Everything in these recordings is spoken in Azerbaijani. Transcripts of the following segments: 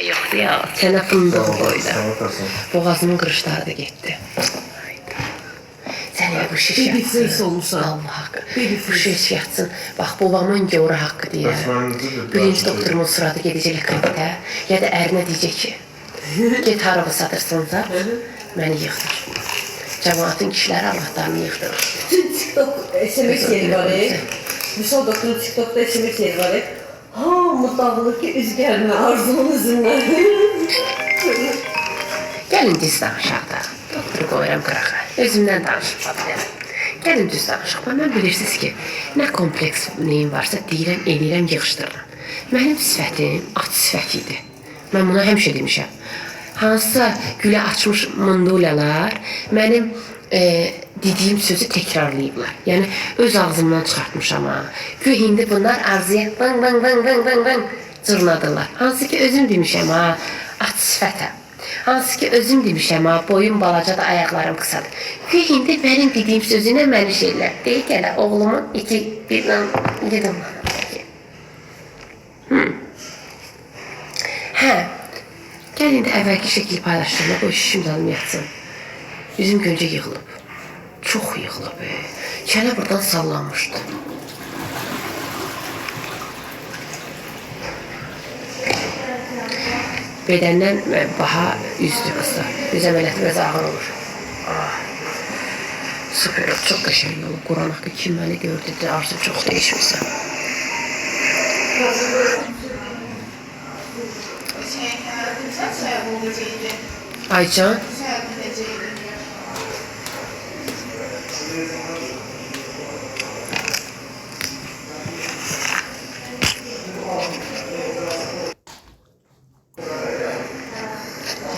Yoxdur ya, sənə fındıq qoydu. Boğazımın qırışları da getdi. Sən ya bu şiş yatsın. Allah haqqı. Bu şiş yatsın. Bax, babamın göğrü haqqı deyirəm. Birinci doktorumun sıradı gedəcək kreditə. Ya da ərinə deyəcək ki, get harabı satırsansa, məni yıxdır. Cəmaatın kişiləri Allahlarını yıxdırır. TikTok SMS yeri var. Vüsal doktorun TikTok'da SMS yeri var. Hamı dağılır ki, üz gəlmə, arzumun üzündən. Gəlin düz danışaq da. Doktoru qoyuram qırağa. Özümdən danışıb bilərəm. Gəlin düz danışaq. Mən bilirsiniz ki, nə kompleks neyim varsa deyirəm, eləyirəm, yığışdırıram. Mənim sifətim at sifət idi. Mən buna həmişə demişəm. Hansısa gülə açmış mundulalar mənim dediyim sözü təkrarlayıblar. Yəni, öz ağzımdan çıxartmışam ha. Güya indi bunlar arzuya vın vın vın vın vın vın cırnadılar. Hansı ki özüm demişəm ha, at sifətəm. Hansı ki özüm demişəm ha, boyum balaca da ayaqlarım qısadır. Güya indi mənim dediyim sözünə məni şeylər. Deyək gələ, oğlumun birdən yedim bana. Hə, gəl indi əvvəlki şəkil paylaşdırma, qoy şişim canım yatsın. Üzüm göncə yığılıb. Çox yığılıb. Kənə buradan sallanmışdı. Bedəndən baha üzdü qızlar. Üz əməliyyatı biraz ağır olur. Süper, çox qəşəng olub. Quran haqqı kim məni gördü, arzu çox dəyişmişsən. Aycan?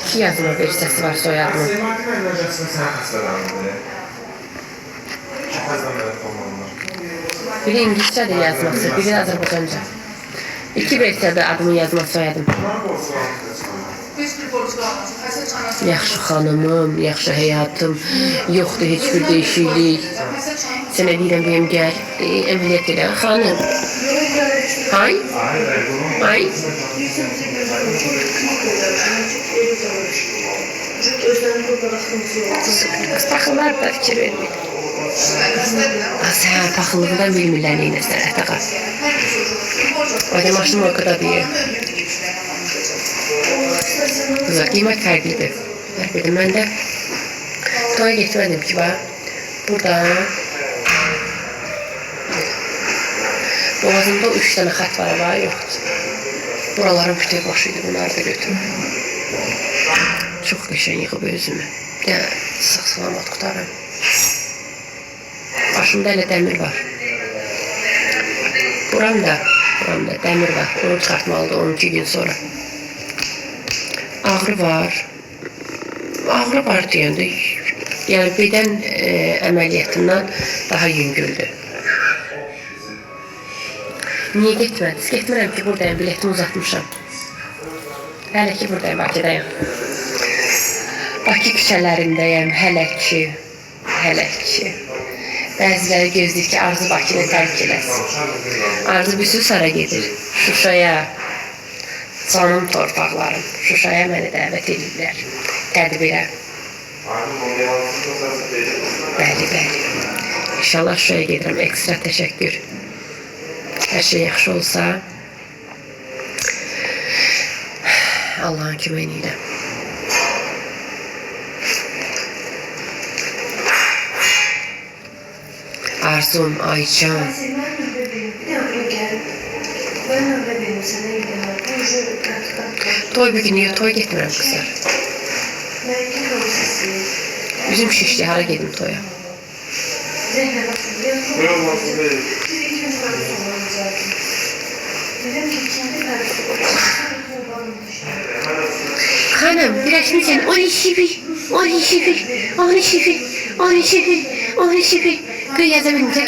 İki yazma bir sesi var soyadının. Biri İngilizce'de yazması, biri Azerbaycanca. İki versiyada adımın yazması soyadım. Yaxşı xanımım, yaxşı həyatım, yoxdur heç bir değişiklik. Sənə deyirəm, benim gəl, əməliyyat elə, xanım. Hay? Hay? Kız taxıllar da fikir vermir. Sən taxıllığından bilmirlər neynəsən, ətə qaz. Adam maşının orqada deyir. Güzel, qiymət fərqlidir. Mən də toya getmədim ki, buradan boğazımda 3 dənə xət var, yoxdur. Buraların kütək başıydı, bunları da götürüm. Çox qəşən yığıb özümü. Bir də sığ-sığamat qutarım. Başımda elə dəmir var. Buramda dəmir var. Onu çıxartmalıdır 12 gün sonra. Ağrı var. Ağrı var deyəndə, yəni bədən əməliyyatından daha yüngüldür. Niyə getmədiniz? Getmirəm ki, buradayım, biletimi uzatmışam. Hələ ki, buradayım, Bakıdayım. Bakı küçələrindəyəm, hələ ki. Bəziləri gözləyir ki, Arzu Bakını tərk eləsin. Arzu bir sürü sara gedir. Şuşaya, canım torpaqlarım, Şuşaya məni dəvət edirlər. Tədbirə. Bəli. İnşallah Şuşaya gedirəm, ekstra təşəkkür. Hər şey yaxşı olsa, Allahın köməyini ilə. Arzum, Aycan. Toy bir günü, toy getmirəm qızlar. Üzüm şişdi, hara gedim toya. Hanım, biraz mı sen? 12. Gül yazabilmişsen,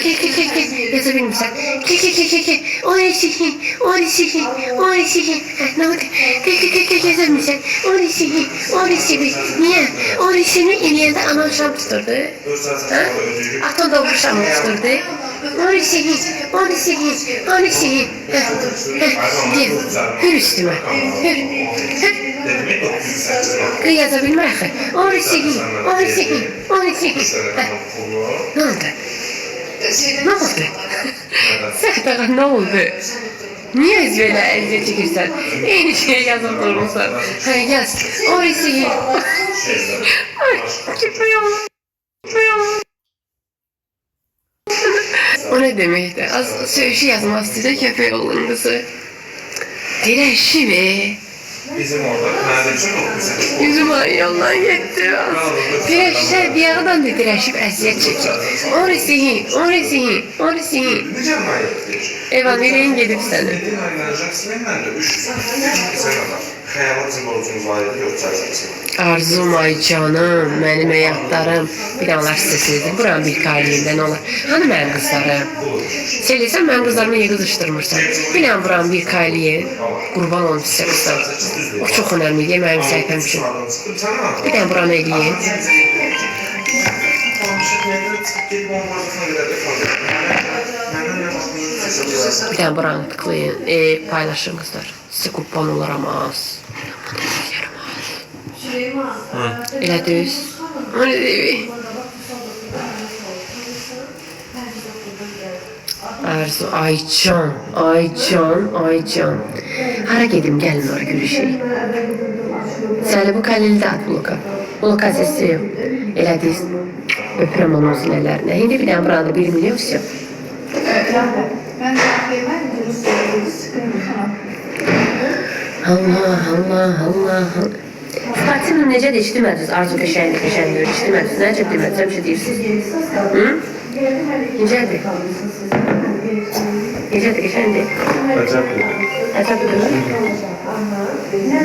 yazabilmişsen. Gel. 12. Ne oldu? Gel. gezirmişsən. O risini. Niyə? O risini eləyəndə anan şam tuturdu. Hə? Ata doğru şam tuturdu. O risini. Gel, hür üstüme. Hür. Kız yaza bilmək ki. O risini. Ne oldu? Ne oldu? Səhdağa ne oldu? Niye böyle eziyet çekirsən? Eyni şeyi yazıp durmuşsan. Hə, yaz. O risini. Ay, köpüyorum. O ne demekti? Az söyüşü yazmaz size köpek olun kızı. Dirençli be. Bizim orada neredeyse çok güzel. Yüzüm yoldan gitti. Dirençler bir yandan da dirençip eziyet çekiyor. O risini. Necə ayıqdır? Evan nereye gidip seni? Dediğin ayrılacaqsın, mən də 3 güzel adam. Xəyalat bizim borcumuz var idi, yox çarşısı. Arzum ay canım, benim həyatlarım. Bir de onlar seslidir. Buranın bir kaliyinden olur. Hani benim kızlarım? Söylesem ben kızlarımı niye kızıştırmırsan? Bilən buranın bir kaliyi. Qurban olum sizə qızlar. O çok önemli değil benim səhifəm üçün. Bir de buranı eləyin. Bir de buranı tıklayın. Paylaşın kızlar. Size kurban olurum az. Elə düz. O ne demek? Arzu, Aycan. Hara gedim gelin oraya görüşeyim. Səni bu Kalildə at bloka. Bloka sesi yok. Elə düz. Öpürəm onun zilələrine. Şimdi bir dənə burada 1 milyon istiyor. Allah. Fatih'in necə də işləmədiniz? Arzu qəşəngdir, işləmədiniz. Necə demədiniz? Həmişə deyirsiniz. Hı? Necədir? Qəşəngdir. Əcəbdir.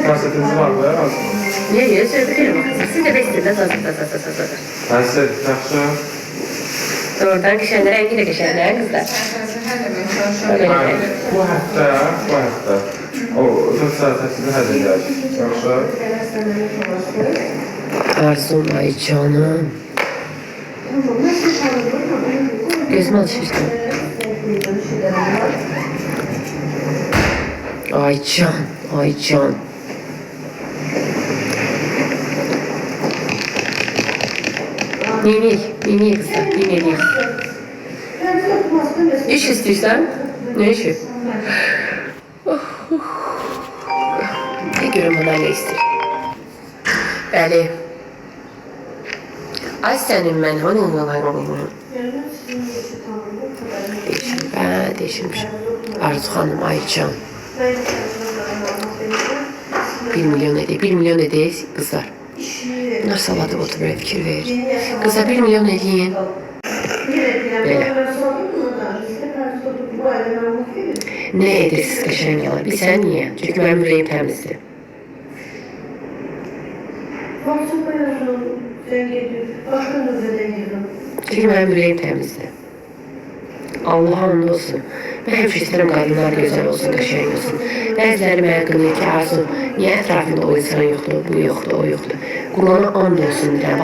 Kasetiniz var mı? Niyə? Söhbət elə baxırsınız. Siz də bestirdə zazır. Kaset yaxşı. Doğrudan qəşəngdir, rəngi də qəşəngdir, qızlar. Bu həftə. O 4 saat təsirli həll edək. Yaxşı. Arzum, ay canım. Gözümü alışmıştım. Aycan. Neyini kızlar, neyini. İş istiyorsan, ne işi? Ne görüm ona ne istiyor? Bəli. Ay sənin mən, Değişmişim. Arzu Hanım, Aycan. 1 milyon edeyiz. 1 milyon edeyiz kızlar. Bunlar saladı oturmaya fikir verir. Kızlar 1 milyon edeyin. Böyle. Ne edirsiniz qəşənglər? Bir sən niyə? Çünki mənim ürəyim təmizdir. Çünki mənim ürəyim təmizdir. Allah and olsun. Ben həmişə istəyirəm qadınlar gözəl olsun, qəşəng olsun. Bəziləri mənə qınıyor ki, Arzu, niyə ətrafında o insan yoxdur, bu yoxdur, o yoxdur. Qurana and olsun deyirəm.